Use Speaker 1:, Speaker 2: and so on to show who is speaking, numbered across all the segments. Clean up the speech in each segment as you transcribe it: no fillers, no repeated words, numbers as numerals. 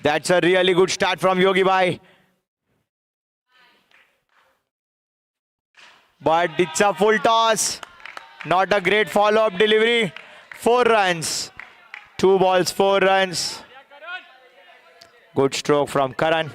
Speaker 1: That's a really good start from Yogi Bhai. But it's a full toss. Not a great follow-up delivery. 4 runs. 2 balls, 4 runs. Good stroke from Karan.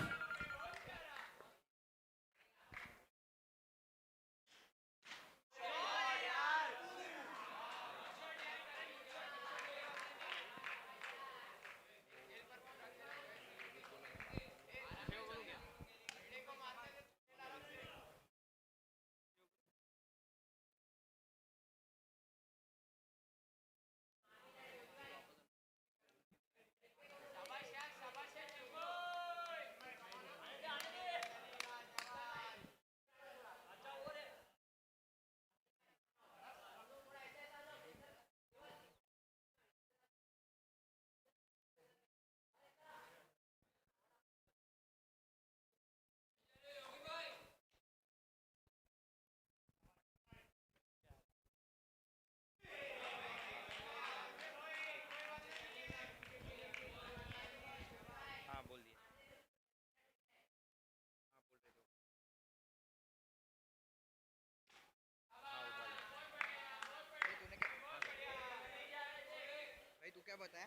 Speaker 2: क्या बताया?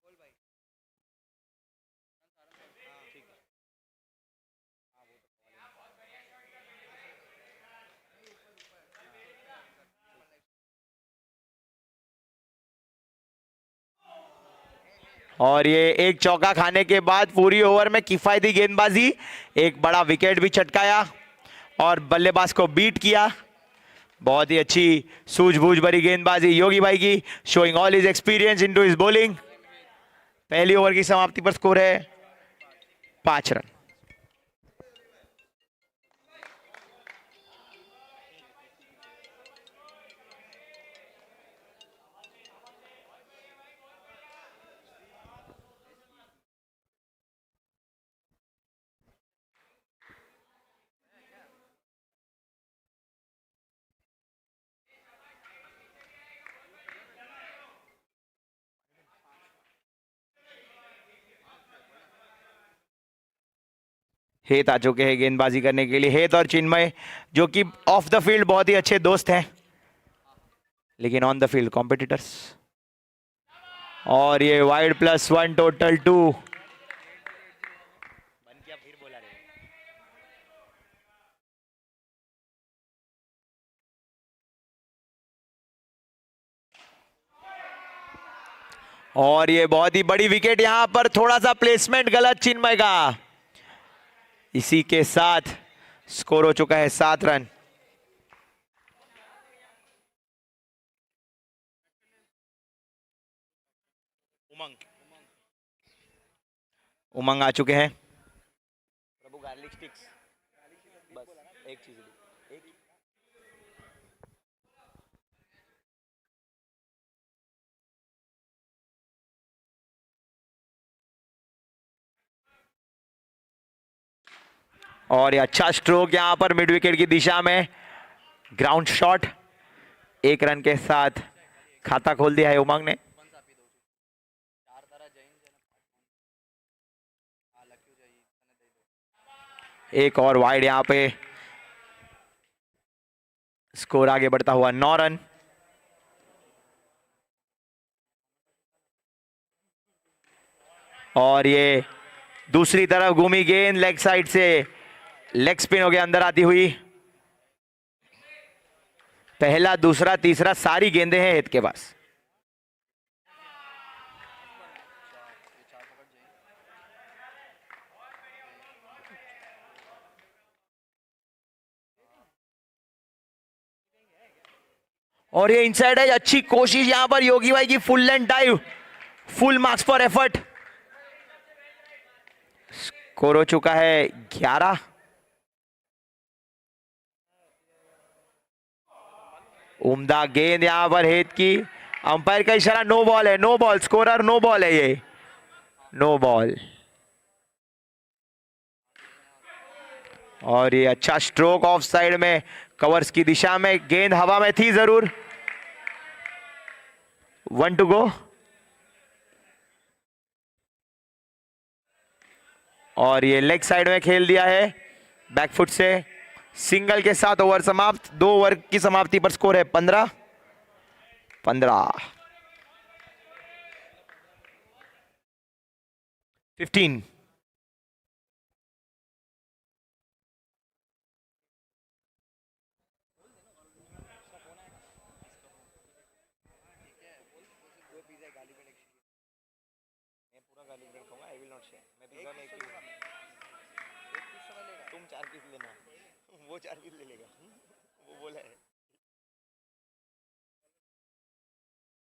Speaker 2: बोल भाई।
Speaker 1: और ये एक चौका खाने के बाद पूरी ओवर में किफायती गेंदबाजी, एक बड़ा विकेट भी चटकाया और बल्लेबाज को बीट किया। बहुत ही अच्छी सूझबूझ भरी गेंदबाजी योगी भाई की, showing all his experience into his bowling. पहली ओवर की समाप्ति पर स्कोर है 5 रन। हेत आ चुके हैं गेंदबाजी करने के लिए। हेत और चिन्मय जो कि ऑफ द फील्ड बहुत ही अच्छे दोस्त हैं, लेकिन ऑन द फील्ड कॉम्पिटिटर्स। और ये वाइड +1 टोटल 2। और ये बहुत ही बड़ी विकेट, यहां पर थोड़ा सा प्लेसमेंट गलत चिन्मय का। इसी के साथ स्कोर हो चुका है 7 रन। उमंग आ चुके हैं। प्रभु गार्लिक स्टिक्स बस एक चीज एक। और ये अच्छा स्ट्रोक यहां पर मिड विकेट की दिशा में, ग्राउंड शॉट। 1 रन के साथ खाता खोल दिया है उमंग ने। एक और वाइड, यहां पे स्कोर आगे बढ़ता हुआ 9 रन। और ये दूसरी तरफ घूमी गेंद लेग साइड से, लेग स्पिन हो गया अंदर आती हुई। पहला, दूसरा, तीसरा सारी गेंदें हैं हित के पास। और ये इनसाइड है, अच्छी कोशिश यहां पर योगी भाई की, full length dive, full marks for effort. Score हो चुका है 11। उम्दा गेंद यहां पर हेत की, अंपायर का इशारा नो बॉल है, no ball, scorer no ball है, ये नो बॉल। और ये अच्छा स्ट्रोक ऑफ साइड में, कवर्स की दिशा में, गेंद हवा में थी जरूर। 1 टू गो। और ये लेग साइड में खेल दिया है बैकफुट से। सिंगल के साथ ओवर समाप्त। 2 ओवर की समाप्ति पर स्कोर है 15-15। 15। तुम 4 पीस लेना, वो 4 पीस ले लेगा, वो बोला है।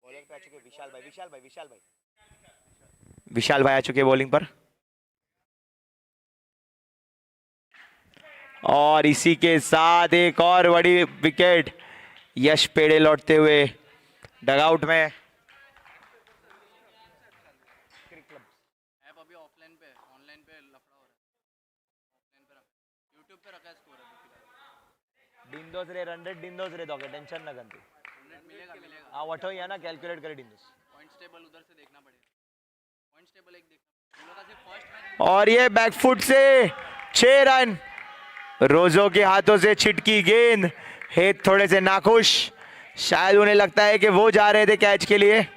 Speaker 1: बॉलर पे आ चुके विशाल भाई, विशाल भाई आ चुके बॉलिंग पर। और इसी के साथ एक और बड़ी विकेट। यश पेड़े लौटते हुए डगआउट में।
Speaker 2: ऐप अभी ऑफलाइन पे, ऑनलाइन पे लफड़ा हो रहा है। ऑफलाइन पे रखा, यूट्यूब पे रखा है स्कोर अभी फिलहाल।
Speaker 1: डिंदोस रे 100 डिंदोस रे दोगे, टेंशन ना करते।
Speaker 2: 100 मिलेगा मिलेगा।
Speaker 1: हाँ वठो या ना कैलकुलेट करे डिंदोस।
Speaker 2: पॉइंट्स टेबल उधर से देखना पड़ेगा। पॉइंट्स टेबल एक देखना, हम लोग का सिर्फ फर्स्ट मैच।
Speaker 1: और ये बैकफुट से 6 रन। रोजो के हाथों से छिटकी गेंद। हेत थोड़े से नाखुश, शायद उन्हें लगता है कि वो जा रहे थे कैच के लिए।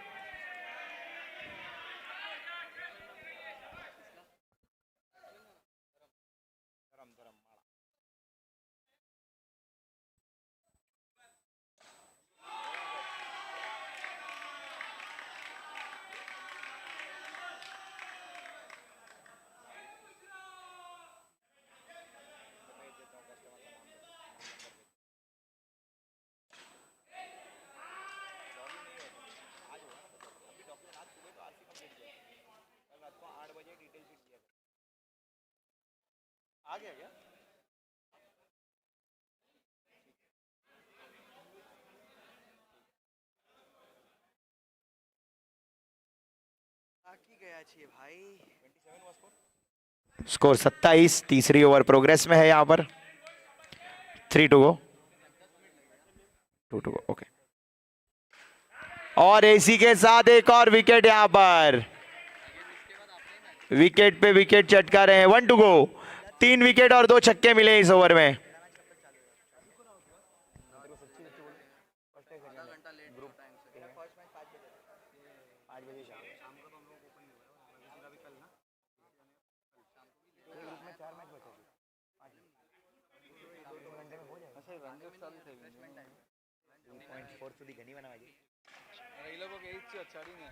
Speaker 1: आ गया क्या?
Speaker 2: बाकी गया चाहिए भाई।
Speaker 1: स्कोर 27, तीसरी ओवर प्रोग्रेस में है यहां पर। 3 to go, 2 to go, okay. और इसी के साथ एक और विकेट यहां पर। विकेट पे विकेट चटका रहे हैं। 1 टू गो। 3 विकेट और 2 छक्के मिले इस ओवर में।
Speaker 2: आधा घंटा लेट ग्रुप टाइम से। फर्स्ट मैच 5 बजे, 5 बजे शाम को। तो हम लोग ओपन नहीं होगा भी कल ना, ग्रुप में 4 मैच बचे थे। 2 घंटे में हो जाएगा। अच्छा रन चालू थे, रिफ्रेशमेंट टाइम 2.4 સુધી ઘણી બનાવાજી। અરે એ લોકો કે ઈ જ છે 4 ને।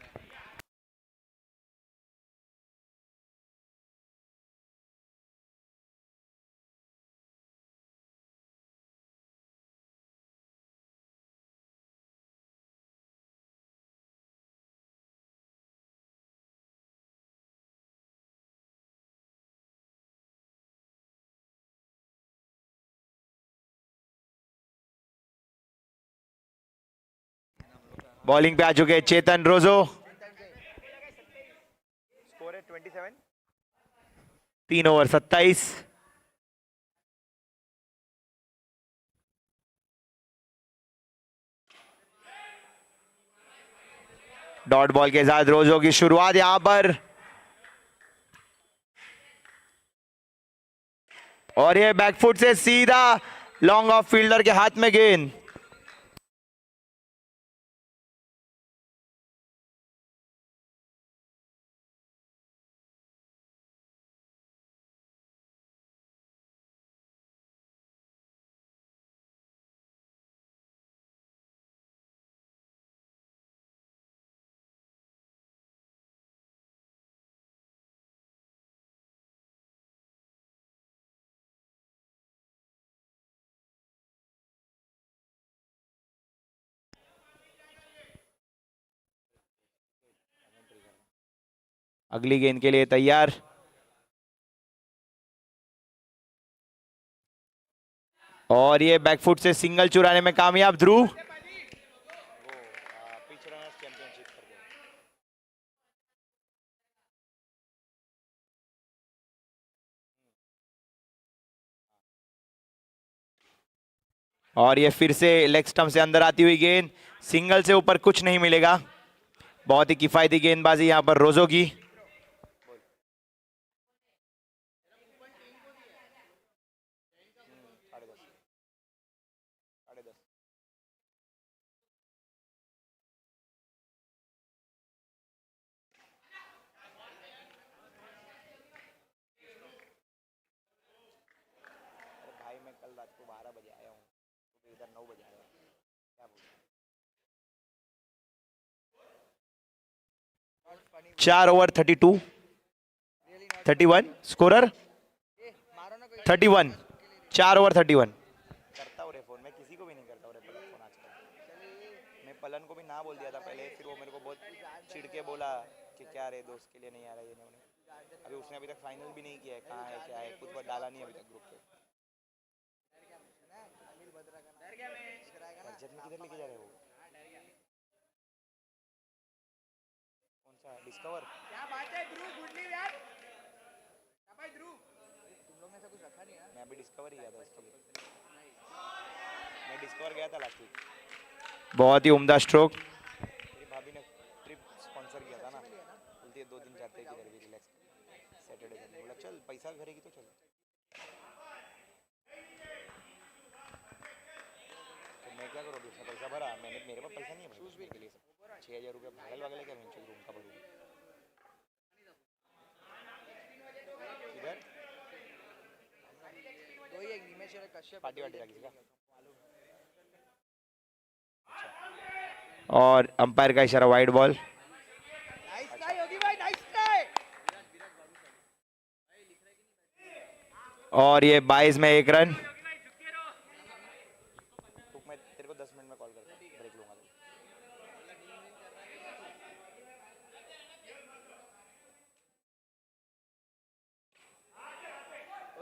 Speaker 1: बॉलिंग पे आ चुके चेतन रोजो। स्कोर है 27। 3 ओवर 27। डॉट बॉल के साथ रोजो की शुरुआत यहां पर। और ये बैकफुट से सीधा लॉन्ग ऑफ फील्डर के हाथ में गेंद। अगली गेंद के लिए तैयार। और ये बैकफुट से सिंगल चुराने में कामयाब ध्रुव। और ये फिर से लेग स्टंप से अंदर आती हुई गेंद, सिंगल से ऊपर कुछ नहीं मिलेगा। बहुत ही किफायती गेंदबाजी यहाँ पर रोजो की। भाई मैं कल रात को 12 बजे आया हूँ, तो इधर 9 बजे आया हूँ, क्या बोलूं। 4 ओवर 32, 31 स्कोरर 31, 4 ओवर 31। करता हूँ रे फोन, मैं किसी को भी नहीं करता हूँ रे फोन आजकल। मैं पलन को भी ना बोल दिया था पहले, फिर वो मेरे को बहुत चिढ़ के बोला कि क्या रे दोस्त के लिए नहीं आ रहा ये नहीं। अभी उसने अभी तक फाइनल भी नहीं किया है, कहाँ है क्या है कुछ बात डाला नहीं अभी तक ग्रुप पे। बजट में किधर लेके जा रहे हो? कौन सा डिस्कवर?
Speaker 2: क्या बात है ध्रुव, गुड न्यूज़ यार। क्या भाई ध्रुव, तुम लोग ने ऐसा कुछ रखा नहीं यार।
Speaker 1: मैं अभी डिस्कवर ही गया था इसके लिए, मैं डिस्कवर गया था लास्ट वीक। बहुत ही उम्दा स्ट्रोक। मेरी भाभी ने ट्रिप स्पॉन्सर किया था ना, बोलती है 2 दिन जाते हैं किधर भी रिलैक्स सैटरडे संडे। बोला चल पैसा भरेगी तो चल। तो मैं क्या करूँ अभी, उसने पैसा भरा, मैंने मेरे पास पैसा नहीं है शूज़ के लिए। 6,000 रुपये भागल वागल क्या मैं रूम का भरूँ इधर।
Speaker 2: तो ही एक निमेश और एक कश्यप
Speaker 1: पार्टी वार्टी था किसी का? और अंपायर का इशारा वाइड बॉल।
Speaker 2: नाइस ट्राई योगी भाई, नाइस ट्राई।
Speaker 1: और ये 22 में 1 रन। मैं तेरे को 10 मिनट में कॉल करता हूँ, ब्रेक लूंगा तो।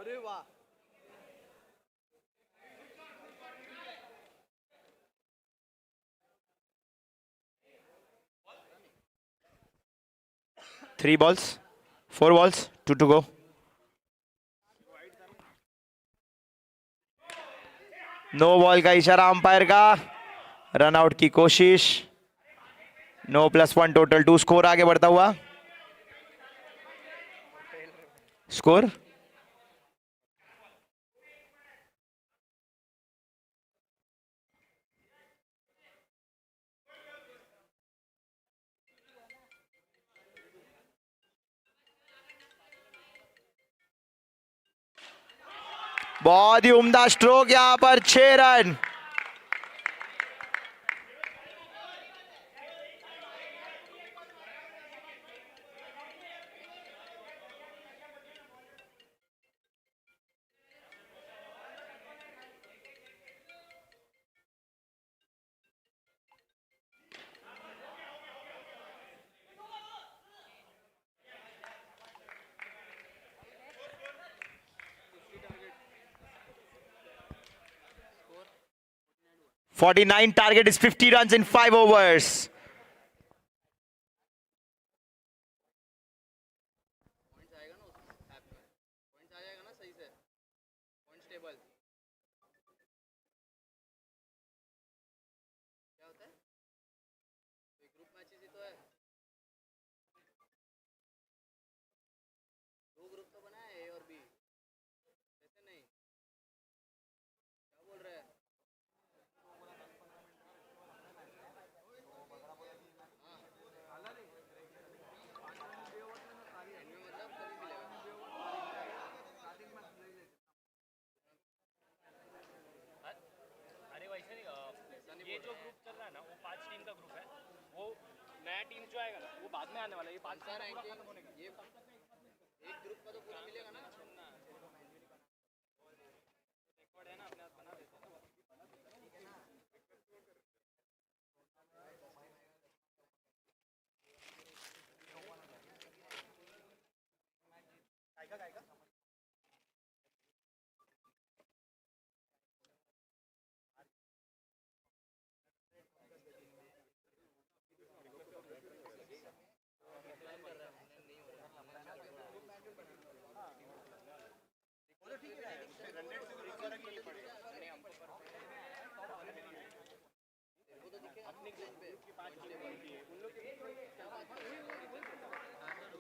Speaker 2: अरे वाह,
Speaker 1: 3 balls, 4 balls, 2 to go. No ball का इशारा अंपायर का, रन आउट की कोशिश। नो +1 टोटल 2 स्कोर आगे बढ़ता हुआ। स्कोर बहुत ही उम्दा स्ट्रोक, यहां पर 6 run.
Speaker 2: Score
Speaker 1: 49 target is 50 runs in 5 overs.
Speaker 2: Points आएगा ना उस ऐप में, पॉइंट्स आ जाएगा ना सही से, पॉइंट्स टेबल क्या होता है, तो ग्रुप मैचेस ही तो है, 2 ग्रुप तो बना है, ए और बी, ऐसे नहीं, क्या बोल रहे हैं। इनमें मतलब कभी मिलेगा।
Speaker 3: अरे वैसे नहीं, ये जो ग्रुप चल रहा है ना वो 5 टीम का ग्रुप है। वो नया टीम जो आएगा ना वो बाद में आने वाला है। ये 5
Speaker 2: सारा
Speaker 3: टीम का
Speaker 2: रैंकिंग
Speaker 3: खत्म होने का।
Speaker 2: ये एक ग्रुप का तो पूरा मिलेगा ना।
Speaker 3: रिकॉर्ड है ना, अपने हाथ बना देते हैं।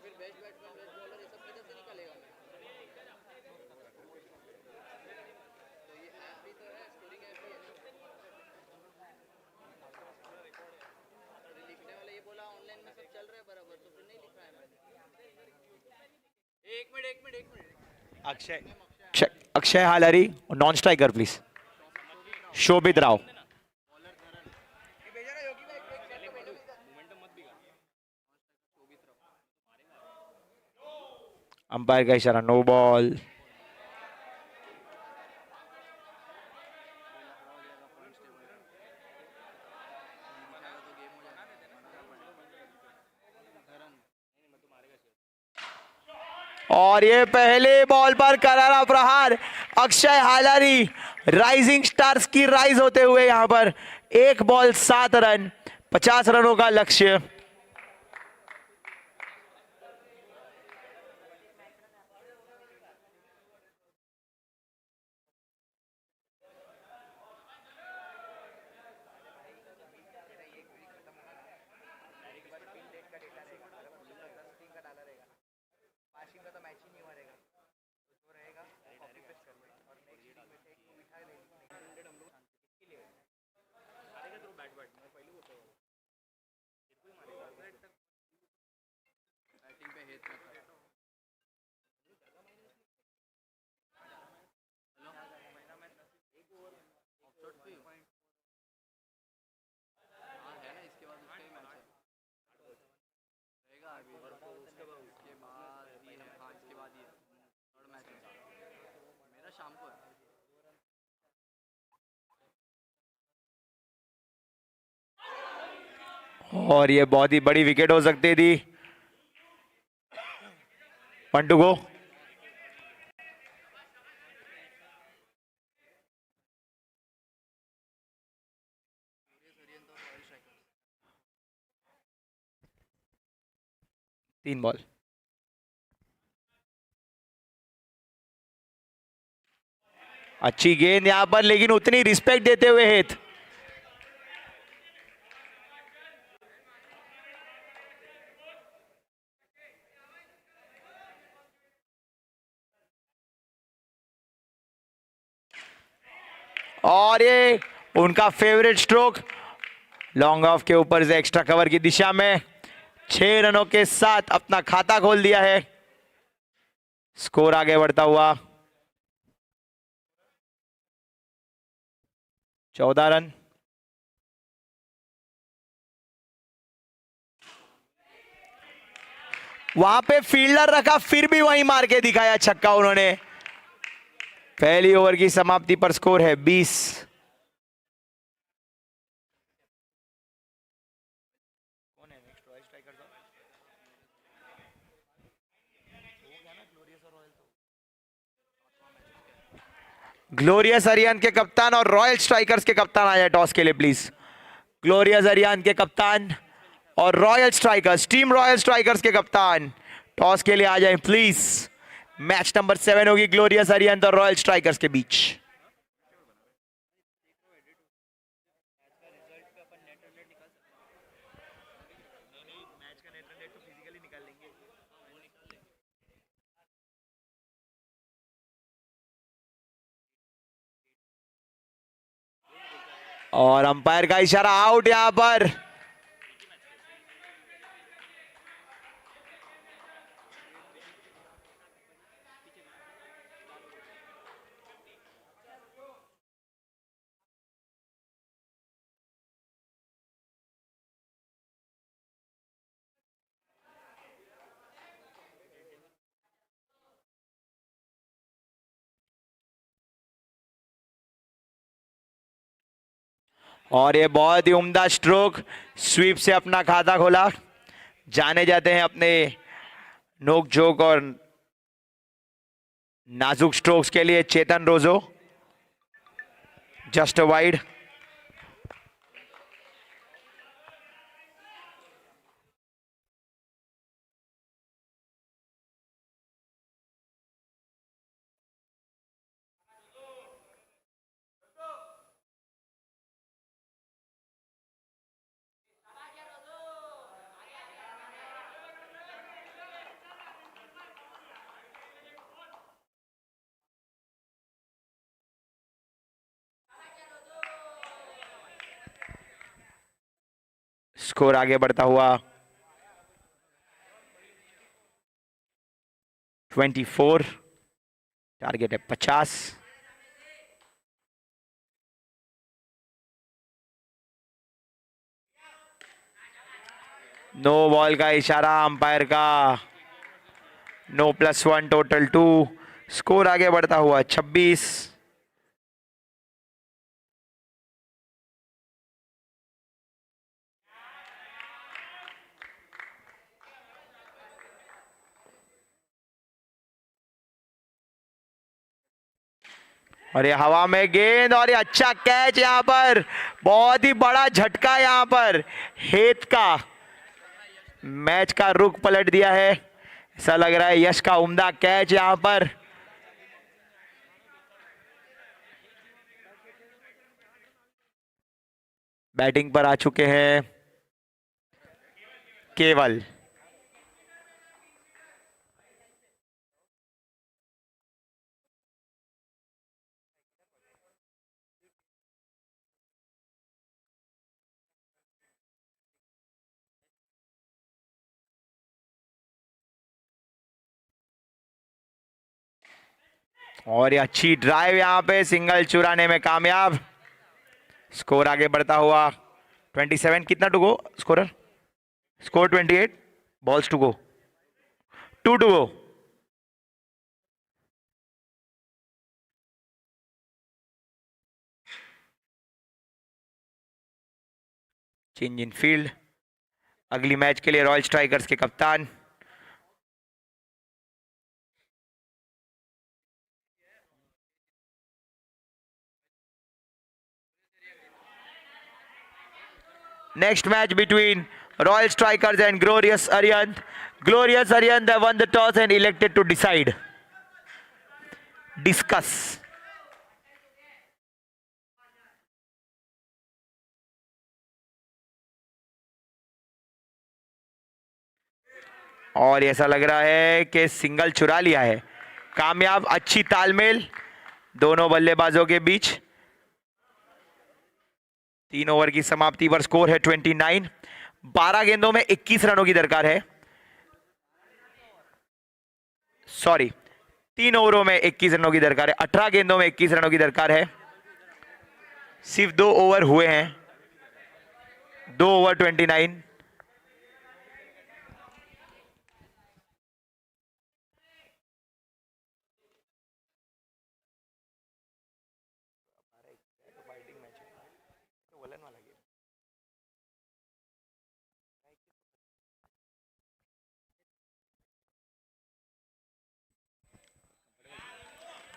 Speaker 2: फिर बेस्ट बैट्समैन बेस्ट बॉलर ये सब किधर से निकलेगा? तो ये ऐप भी तो है, स्कोरिंग ऐप भी है ना। अरे लिखने वाले ये बोला ऑनलाइन में सब चल रहा है बराबर, तो फिर नहीं लिखा है मैंने। एक minute
Speaker 1: Akshay Akshay Halari, non striker please. Shobhit Rao. Umpire का इशारा, नो बॉल। और ये पहले बॉल पर करारा प्रहार, अक्षय हालारी राइजिंग स्टार्स की राइज होते हुए यहां पर 1 बॉल 7 रन, 50 रनों का लक्ष्य।
Speaker 2: बैटिंग पे हेट रखा है। ऑफशॉट पे हाँ है ना, इसके बाद उसका ही मैच है रहेगा अभी, और उसके बाद भी है। हाँ इसके बाद ये थर्ड मैच है मेरा, शाम को है।
Speaker 1: और ये बहुत ही बड़ी विकेट हो सकती थी। 1 to go। तीन बॉल। अच्छी गेंद यहां पर, लेकिन उतनी रिस्पेक्ट देते हुए हित। और ये उनका फेवरेट स्ट्रोक, लॉन्ग ऑफ के ऊपर से एक्स्ट्रा कवर की दिशा में 6 रनों के साथ अपना खाता खोल दिया है। स्कोर आगे बढ़ता हुआ 14 रन। वहां पे फील्डर रखा, फिर भी वहीं मार के दिखाया छक्का उन्होंने। पहली ओवर की समाप्ति पर स्कोर है 20। ग्लोरियस अरियान के कप्तान और रॉयल स्ट्राइकर्स के कप्तान आ जाए टॉस के लिए प्लीज। ग्लोरियस अरियान के कप्तान और royal strikers, team royal strikers के कप्तान टॉस के लिए आ जाए प्लीज। मैच नंबर 7 होगी ग्लोरियस अरियान और रॉयल स्ट्राइकर्स के बीच। और अंपायर का इशारा, आउट यहां पर। और ये बहुत ही उम्दा स्ट्रोक, स्वीप से अपना खाता खोला। जाने जाते हैं अपने नोक झोंक और नाजुक स्ट्रोक्स के लिए चेतन रोजो। Just wide. स्कोर आगे बढ़ता हुआ 24, टारगेट है 50। नो बॉल का इशारा अंपायर का, नो +1 टोटल 2। स्कोर आगे बढ़ता हुआ 26। और ये हवा में गेंद, और ये अच्छा कैच यहां पर, बहुत ही बड़ा झटका यहां पर हेत का, मैच का रुख पलट दिया है। ऐसा लग रहा है यश का उम्दा कैच यहां पर। बैटिंग पर आ चुके हैं केवल। और ये अच्छी ड्राइव यहां पे, सिंगल चुराने में कामयाब। स्कोर आगे बढ़ता हुआ 27। कितना to go scorer? Score 28, balls to go, 2 to go. Change in field. अगली मैच के लिए रॉयल स्ट्राइकर्स के कप्तान next match between Royal Strikers and Glorious Aryan. Glorious Aryan, they won the toss and elected to discuss. और ऐसा लग रहा है कि सिंगल चुरा लिया है। कामयाब, अच्छी तालमेल दोनों बल्लेबाजों के बीच। 3 ओवर की समाप्ति पर स्कोर है 29। 12 गेंदों में 21 रनों की दरकार है। सॉरी, 3 ओवरों में 21 रनों की दरकार है। 18 गेंदों में 21 रनों की दरकार है। सिर्फ 2 ओवर हुए हैं, 2 ओवर 29।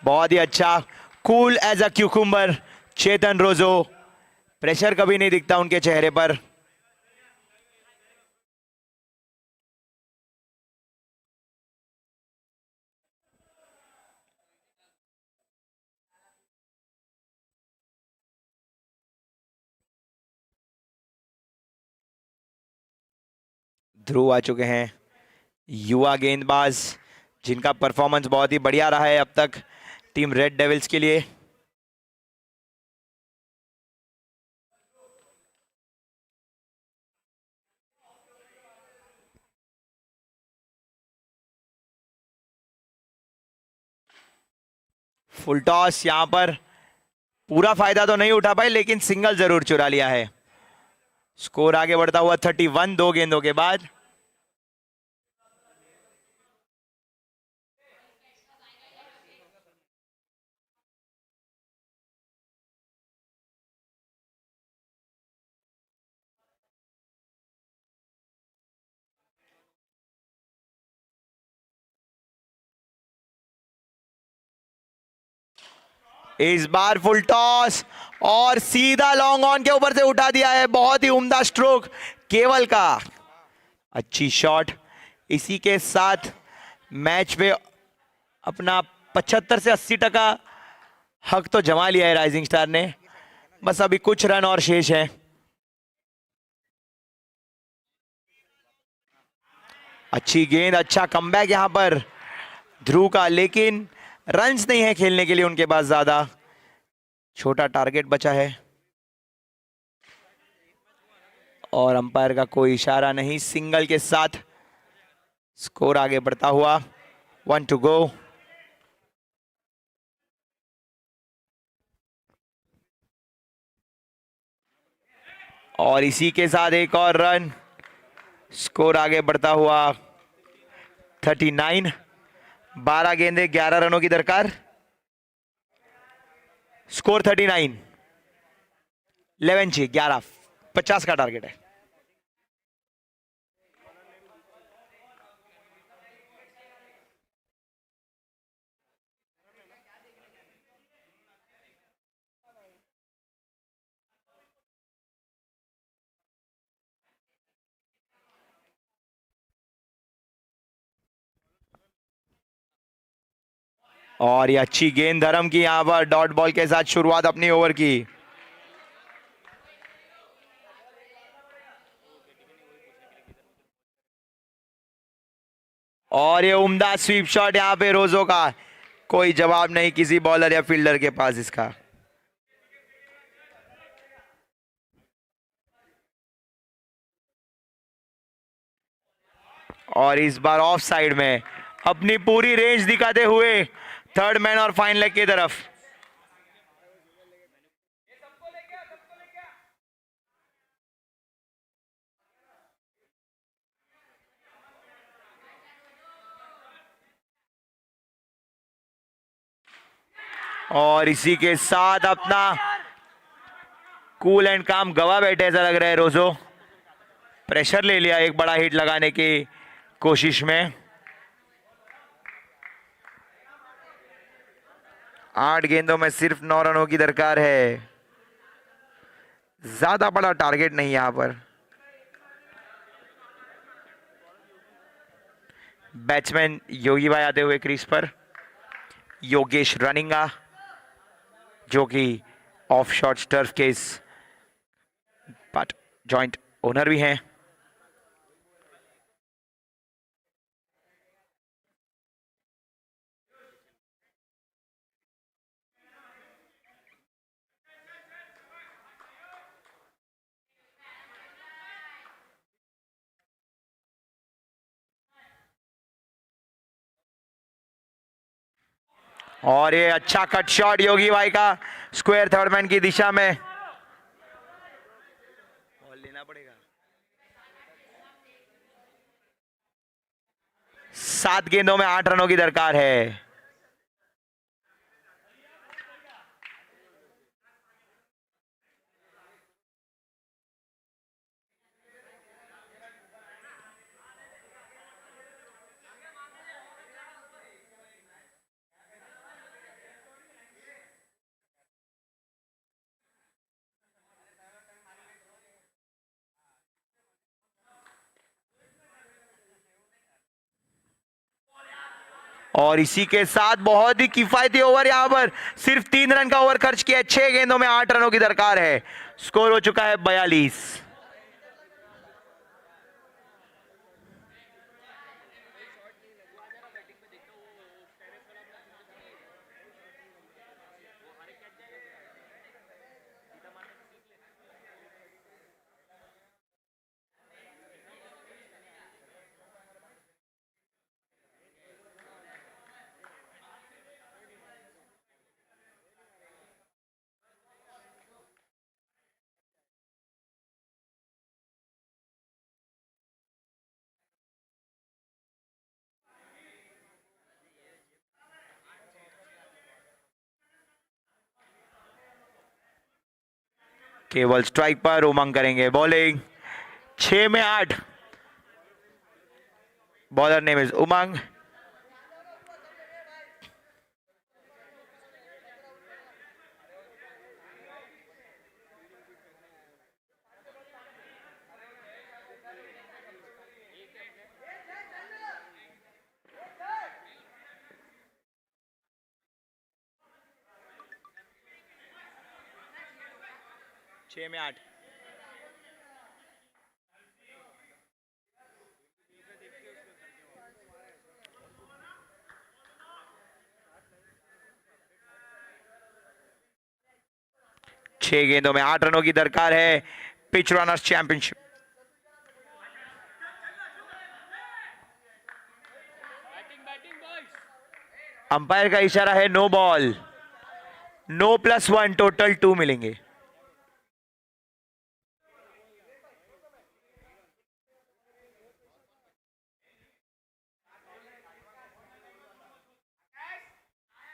Speaker 1: बहुत ही अच्छा, कूल एज अ क्यूकुम्बर चेतन रोजो। प्रेशर कभी नहीं दिखता उनके चेहरे पर। ध्रुव आ चुके हैं, युवा गेंदबाज जिनका परफॉर्मेंस बहुत ही बढ़िया रहा है अब तक टीम रेड डेविल्स के लिए। फुल टॉस, यहां पर पूरा फायदा तो नहीं उठा पाए लेकिन सिंगल जरूर चुरा लिया है। स्कोर आगे बढ़ता हुआ 31, 2 गेंदों के बाद। इस बार फुल टॉस और सीधा लॉन्ग ऑन के ऊपर से उठा दिया है। बहुत ही उम्दा स्ट्रोक केवल का, अच्छी शॉट। इसी के साथ मैच पे अपना 75 से 80% हक तो जमा लिया है राइजिंग स्टार ने। बस अभी कुछ रन और शेष है। अच्छी गेंद, अच्छा कमबैक यहां पर ध्रुव का, लेकिन रन्स नहीं है खेलने के लिए उनके पास ज्यादा। छोटा टारगेट बचा है। और अंपायर का कोई इशारा नहीं, सिंगल के साथ स्कोर आगे बढ़ता हुआ। 1 to go। और इसी के साथ एक और रन, स्कोर आगे बढ़ता हुआ 39। 12 गेंदे 11 रनों की दरकार, स्कोर 39। 11 चाहिए, 11, 50 का टारगेट है। और ये अच्छी गेंद धर्म की, यहां पर डॉट बॉल के साथ शुरुआत अपनी ओवर की। और ये उम्दा स्वीप शॉट यहां पे रोजो का, कोई जवाब नहीं किसी बॉलर या फील्डर के पास इसका। और इस बार ऑफ साइड में अपनी पूरी रेंज दिखाते हुए थर्ड मैन और फाइन लेग की तरफ। और इसी के साथ अपना कूल एंड काम गवा बैठे ऐसा लग रहा है रोजो। प्रेशर ले लिया एक बड़ा हिट लगाने की कोशिश में। 8 गेंदों में सिर्फ 9 रनों की दरकार है, ज्यादा बड़ा टारगेट नहीं यहां पर। बैट्समैन योगी भाई आते हुए क्रीज पर, योगेश रनिंगा जो कि ऑफ शॉट टर्फ के इस पार्ट जॉइंट ओनर भी हैं। और ये अच्छा कट शॉट योगी भाई का स्क्वायर थर्ड मैन की दिशा में। बॉल लेना पड़ेगा। 7 गेंदों में 8 रनों की दरकार है। और इसी के साथ बहुत ही किफायती ओवर यहां पर, सिर्फ 3 रन का ओवर खर्च किया, 6 गेंदों में 8 रनों की दरकार है। स्कोर हो चुका है 42। केवल स्ट्राइक पर उमंग करेंगे बॉलिंग। 6 में 8। बॉलर नेम इज उमंग। छह में 8। छह गेंदों में 8 रनों की दरकार है पिच रनर्स चैंपियनशिप। अंपायर का इशारा है नो बॉल, नो +1, टोटल 2 मिलेंगे।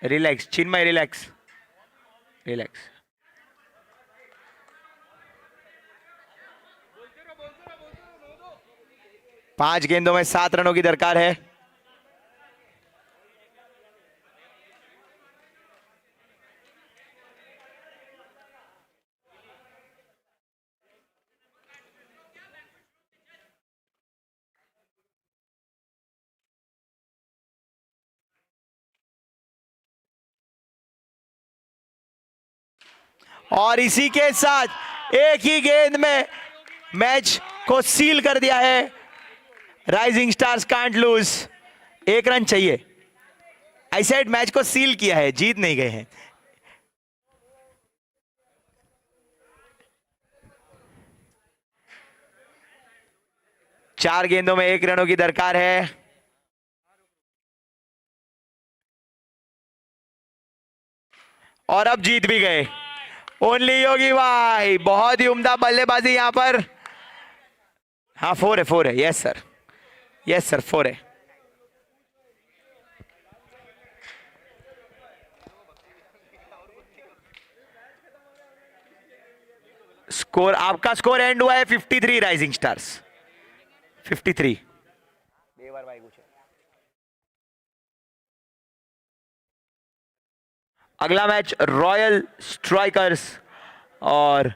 Speaker 1: रिलैक्स चिन्मय, रिलैक्स रिलैक्स। पांच गेंदों में 7 रनों की दरकार है। और इसी के साथ एक ही गेंद में मैच को सील कर दिया है। Rising stars can't loose. 1 run चाहिए। आई सेड मैच को सील किया है, जीत नहीं गए हैं। चार गेंदों में 1 रनों की दरकार है। और अब जीत भी गए। ओनली योगी भाई, बहुत ही उम्दा बल्लेबाजी यहां पर। हाँ 4 है, यस सर, यस सर 4 है। स्कोर, आपका स्कोर एंड हुआ है 53 राइजिंग स्टार्स 53। अगला मैच रॉयल स्ट्राइकर्स और